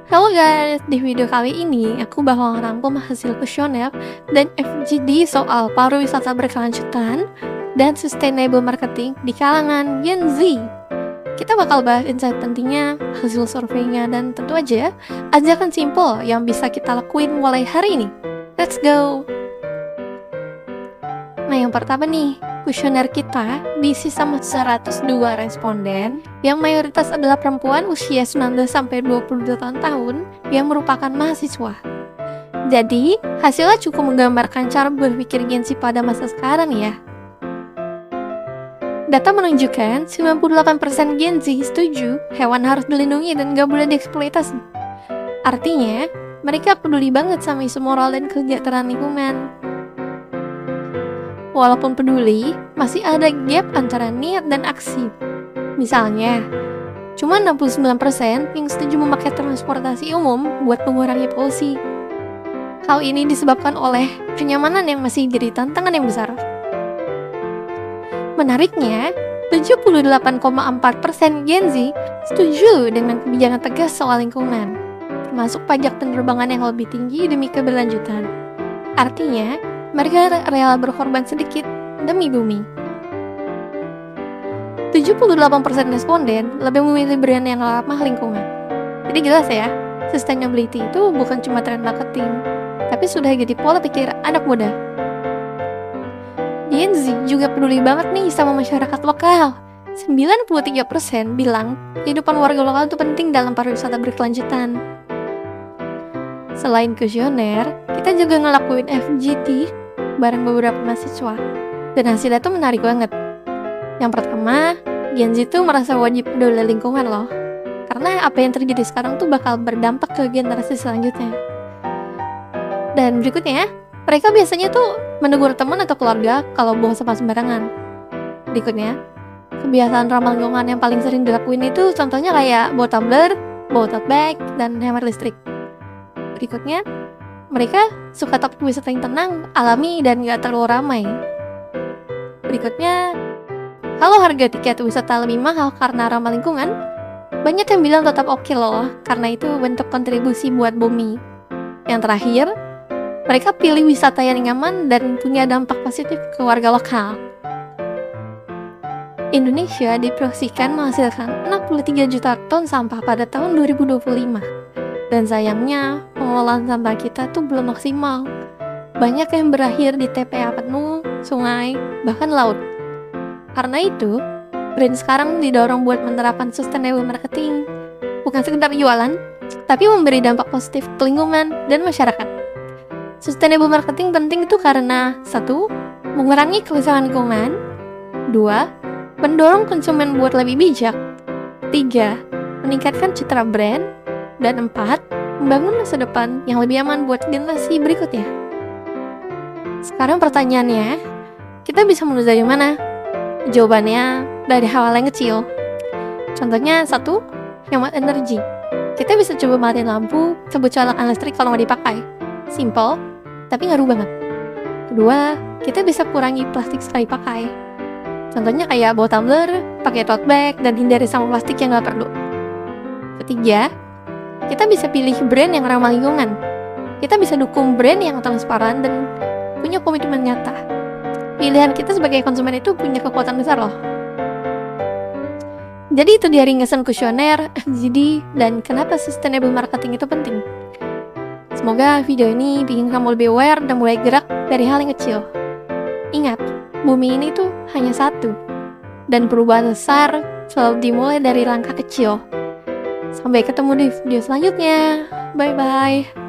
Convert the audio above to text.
Halo guys, di video kali ini aku bakal ngerangkum hasil kuesioner dan FGD soal pariwisata berkelanjutan dan sustainable marketing di kalangan Gen Z. Kita bakal bahas insight pentingnya, hasil surveinya, dan tentu aja ajakan simple yang bisa kita lakuin mulai hari ini. Let's go! Nah, yang pertama nih, kuesioner kita diisi sama 102 responden yang mayoritas adalah perempuan usia 19-28 tahun yang merupakan mahasiswa. Jadi, hasilnya cukup menggambarkan cara berpikir Gen Z pada masa sekarang ya. Data menunjukkan 98% Gen Z setuju hewan harus dilindungi dan gak boleh dieksploitasi. Artinya, mereka peduli banget sama isu moral dan kesejahteraan lingkungan. Walaupun peduli, masih ada gap antara niat dan aksi. Misalnya, cuma 69% yang setuju memakai transportasi umum buat mengurangi polusi. Hal ini disebabkan oleh kenyamanan yang masih jadi tantangan yang besar. Menariknya, 78,4% Gen Z setuju dengan kebijakan tegas soal lingkungan, termasuk pajak penerbangan yang lebih tinggi demi keberlanjutan. Artinya, mereka rela berkorban sedikit demi bumi. 78% responden lebih memilih brand yang ramah lingkungan. Jadi jelas ya, sustainability itu bukan cuma tren marketing, tapi sudah jadi pola pikir anak muda. Gen Z juga peduli banget nih sama masyarakat lokal. 93% bilang kehidupan warga lokal itu penting dalam pariwisata berkelanjutan. Selain kuesioner, kita juga ngelakuin FGD bareng beberapa mahasiswa. Dan hasilnya tuh menarik banget. Yang pertama, Gen Z tuh merasa wajib peduli lingkungan loh. Karena apa yang terjadi sekarang tuh bakal berdampak ke generasi selanjutnya. Dan berikutnya, mereka biasanya tuh menegur teman atau keluarga kalau buang sampah sembarangan. Berikutnya, kebiasaan ramah lingkungan yang paling sering dilakuin itu contohnya kayak bawa tumbler, bawa tote bag, dan hemat listrik. Berikutnya, mereka suka topik wisata yang tenang, alami, dan gak terlalu ramai. Berikutnya, kalau harga tiket wisata lebih mahal karena ramah lingkungan, banyak yang bilang tetap oke loh, karena itu bentuk kontribusi buat bumi. Yang terakhir, mereka pilih wisata yang nyaman dan punya dampak positif ke warga lokal. Indonesia diproyeksikan menghasilkan 63 juta ton sampah pada tahun 2025. Dan sayangnya, pengolahan sampah kita tuh belum maksimal. Banyak yang berakhir di TPA penuh, sungai, bahkan laut. Karena itu, brand sekarang didorong buat menerapkan sustainable marketing. Bukan sekedar jualan, tapi memberi dampak positif ke lingkungan dan masyarakat. Sustainable marketing penting itu karena 1. Mengurangi kerusakan lingkungan. 2. Mendorong konsumen buat lebih bijak. 3. Meningkatkan citra brand. Dan 4, membangun masa depan yang lebih aman buat generasi berikutnya. Sekarang pertanyaannya, kita bisa mulai dari mana? Jawabannya dari hal yang kecil. Contohnya 1, hemat energi. Kita bisa coba matiin lampu, sebut colokan listrik kalau nggak dipakai. Simple, tapi ngaruh banget. Kedua, kita bisa kurangi plastik sekali pakai. Contohnya kayak bawa tumbler, pakai tote bag, dan hindari sampah plastik yang nggak perlu. Ketiga, kita bisa pilih brand yang ramah lingkungan. Kita bisa dukung brand yang transparan dan punya komitmen nyata. Pilihan kita sebagai konsumen itu punya kekuatan besar loh. Jadi itu dia ringkasan kuesioner, FGD, dan kenapa sustainable marketing itu penting. Semoga video ini bikin kamu lebih aware dan mulai gerak dari hal yang kecil. Ingat, bumi ini tuh hanya satu. Dan perubahan besar selalu dimulai dari langkah kecil. Sampai ketemu di video selanjutnya. Bye-bye.